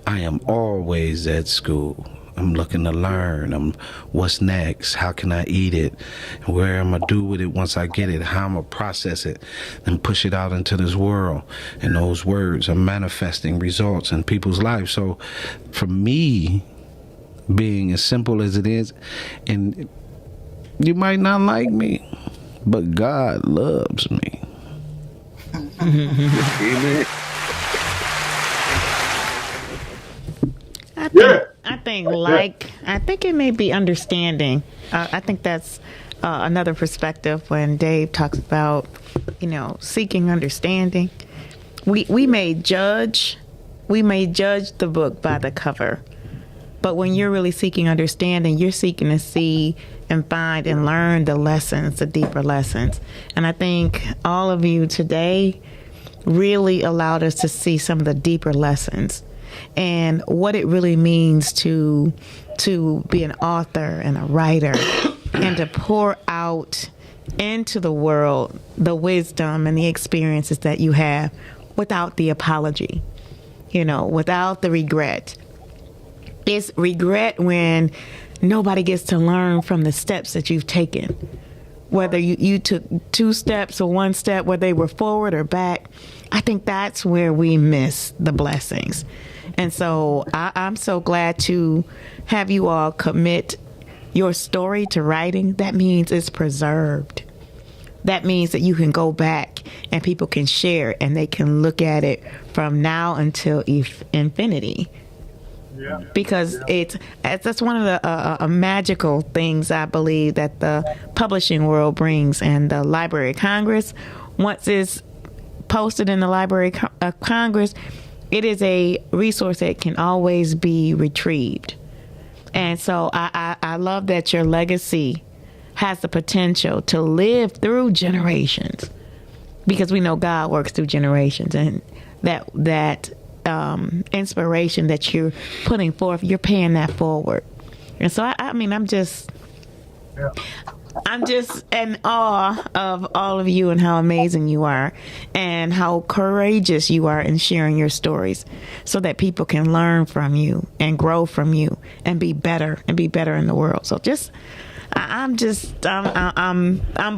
I am always at school. I'm looking to learn. What's next? How can I eat it? Where am I do with it once I get it? How am I process it and push it out into this world? And those words are manifesting results in people's lives. So for me, being as simple as it is, and you might not like me, but God loves me. Amen. I think it may be understanding. I think that's another perspective when Dave talks about, seeking understanding. We may judge the book by the cover, but when you're really seeking understanding, you're seeking to see and find and learn the lessons, the deeper lessons. And I think all of you today really allowed us to see some of the deeper lessons and what it really means to be an author and a writer and to pour out into the world the wisdom and the experiences that you have without the apology, without the regret. It's regret when nobody gets to learn from the steps that you've taken. Whether you took 2 steps or 1 step, whether they were forward or back, I think that's where we miss the blessings. And so I'm so glad to have you all commit your story to writing. That means it's preserved. That means that you can go back and people can share and they can look at it from now until infinity. Yeah. Because that's one of the magical things I believe that the publishing world brings, and the Library of Congress, once it's posted in the Library of Congress, it is a resource that can always be retrieved. And so I love that your legacy has the potential to live through generations, because we know God works through generations, and that inspiration that you're putting forth, you're paying that forward. And so I'm just in awe of all of you and how amazing you are and how courageous you are in sharing your stories, so that people can learn from you and grow from you and be better in the world. So I'm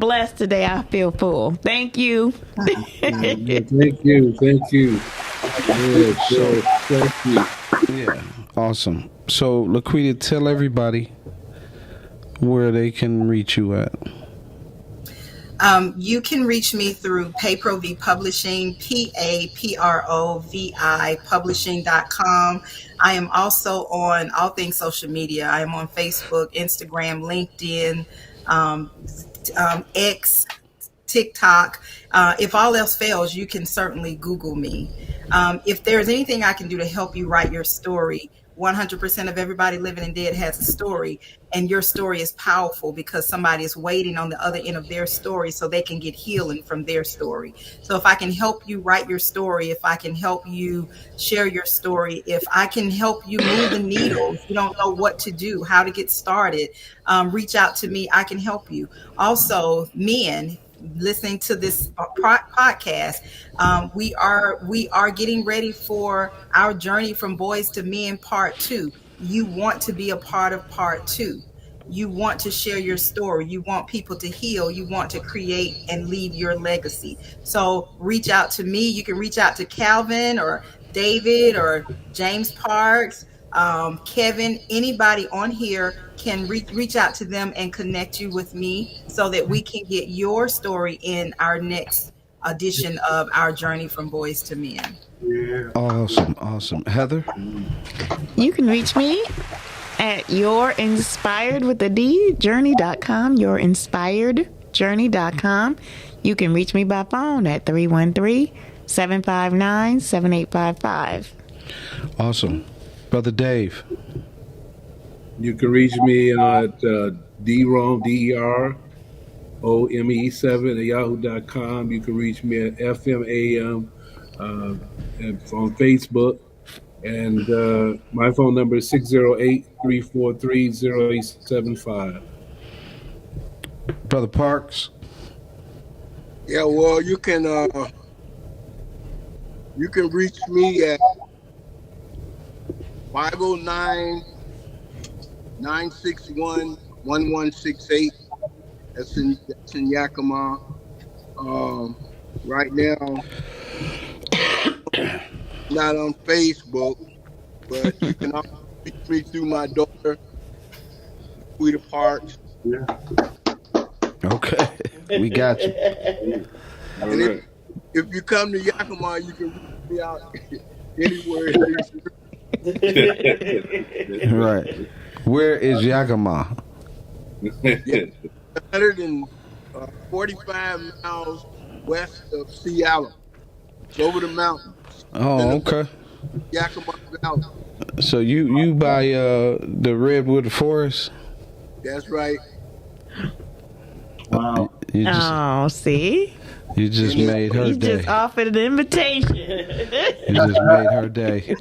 blessed today. I feel full. Thank you. Thank you. Thank you. Yeah, awesome. So, Laquita, tell everybody where they can reach you at. You can reach me through PayProV Publishing, PAPROVI Publishing.com. I am also on all things social media. I am on Facebook, Instagram, LinkedIn, X, TikTok. If all else fails, you can certainly Google me. If there's anything I can do to help you write your story, 100% of everybody living and dead has a story, and your story is powerful because somebody is waiting on the other end of their story so they can get healing from their story. So if I can help you write your story, if I can help you share your story, if I can help you move the needle, if you don't know what to do, how to get started, reach out to me. I can help you. Also, men listening to this podcast, we are getting ready for our journey from boys to men part 2. You want to be a part of part 2. You want to share your story. You want people to heal. You want to create and leave your legacy. So reach out to me. You can reach out to Calvin or David or James Parks, Kevin. Anybody on here can reach out to them and connect you with me so that we can get your story in our next edition of our journey from boys to men. Yeah. Awesome. Heather? You can reach me at yourinspiredwithad journey.com, yourinspiredjourney.com. You can reach me by phone at 313-759-7855. Awesome. Brother Dave? You can reach me at DROM, DEROME7 at yahoo.com. You can reach me at FMAM on Facebook. And my phone number is 608-343-0875. Brother Parks? Yeah, well, you can reach me at 509-961-1168. That's in Yakima. Right now, not on Facebook, but you can also reach me through my daughter, Laquita Parks. Yeah. Okay, we got you. And if you come to Yakima, you can reach me out anywhere. Right. Where is Yakima? 145 miles west of Seattle. It's over the mountains. Oh, okay. Yakima Valley. So you by the Redwood Forest? That's right. Wow. See? You just made her You day. just offered an invitation. You just made her day.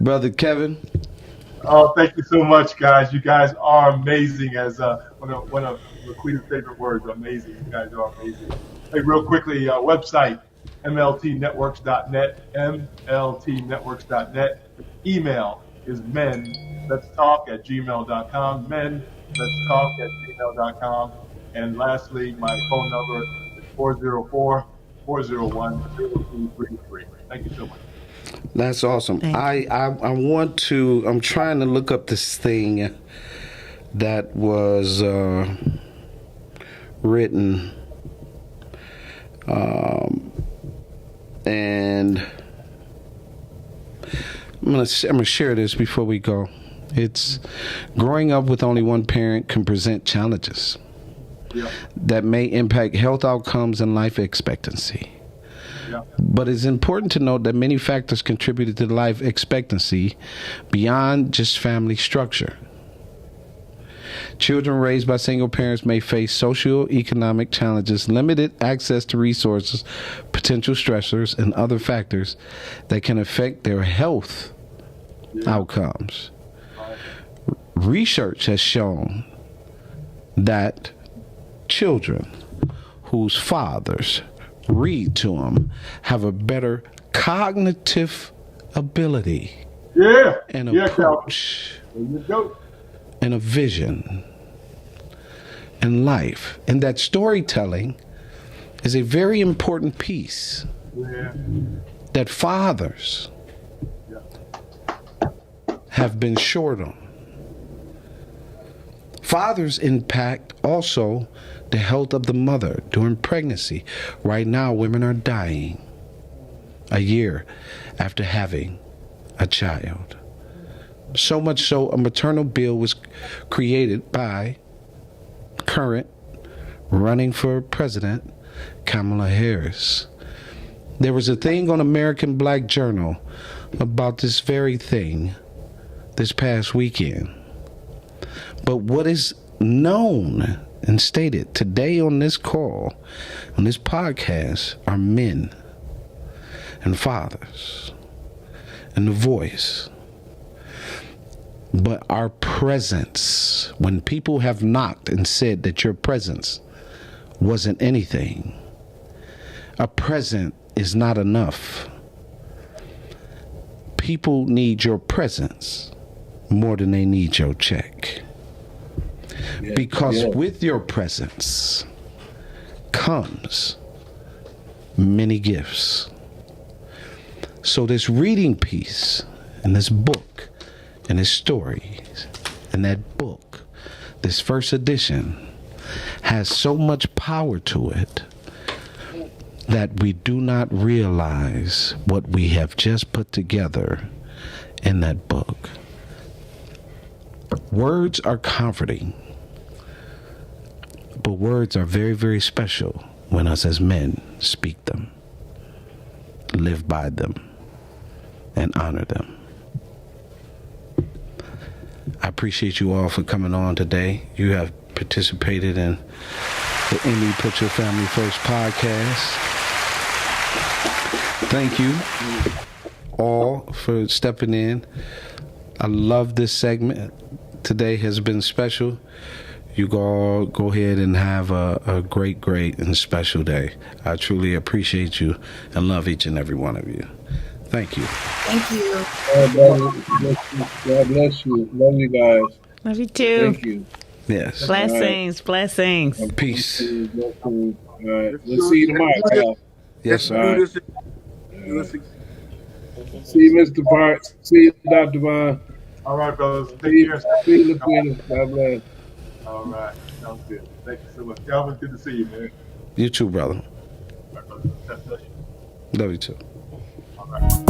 Brother Kevin? Oh, thank you so much, guys. You guys are amazing. As when a Laquita's favorite words, amazing. You guys are amazing. Hey, real quickly, website, mltnetworks.net, mltnetworks.net. Email is menletstalk@gmail.com, menletstalk@gmail.com. And lastly, my phone number is 404-401-0233. Thank you so much. That's awesome. I'm trying to look up this thing that was written, and I'm gonna share this before we go. It's growing up with only one parent can present challenges that may impact health outcomes and life expectancy. But it's important to note that many factors contributed to life expectancy beyond just family structure. Children raised by single parents may face socio-economic challenges, limited access to resources, potential stressors, and other factors that can affect their health outcomes. Research has shown that children whose fathers read to them have a better cognitive ability and approach and a vision in life, and that storytelling is a very important piece that fathers have been short on. Fathers impact also the health of the mother during pregnancy. Right now, women are dying a year after having a child. So much so, a maternal bill was created by current running for president Kamala Harris. There was a thing on American Black Journal about this very thing this past weekend. But what is known and stated today on this call, on this podcast, are men and fathers and the voice. But our presence, when people have knocked and said that your presence wasn't anything, a present is not enough. People need your presence more than they need your check. Because with your presence comes many gifts. So this reading piece and this book and this story and that book, this first edition, has so much power to it that we do not realize what we have just put together in that book. Words are comforting, but words are very, very special when us as men speak them, live by them, and honor them. I appreciate you all for coming on today. You have participated in the Emmy Put Your Family First podcast. Thank you all for stepping in. I love this segment. Today has been special. You all go ahead and have a great, great and special day. I truly appreciate you and love each and every one of you. Thank you. Thank you. God bless you. Love you guys. Love you too. Thank you. Yes. Blessings. Right. Blessings. Peace. All right. We'll see you tomorrow, pal. Yes, sir. Right. See you, Mr. Parks. See you, Dr. Vaughn. All right, brothers. Take care. See you, Laquita. God bless. All right. Sounds good. Thank you so much. Calvin, good to see you, man. You too, brother. All right, brother. God bless you. Love you too. All right.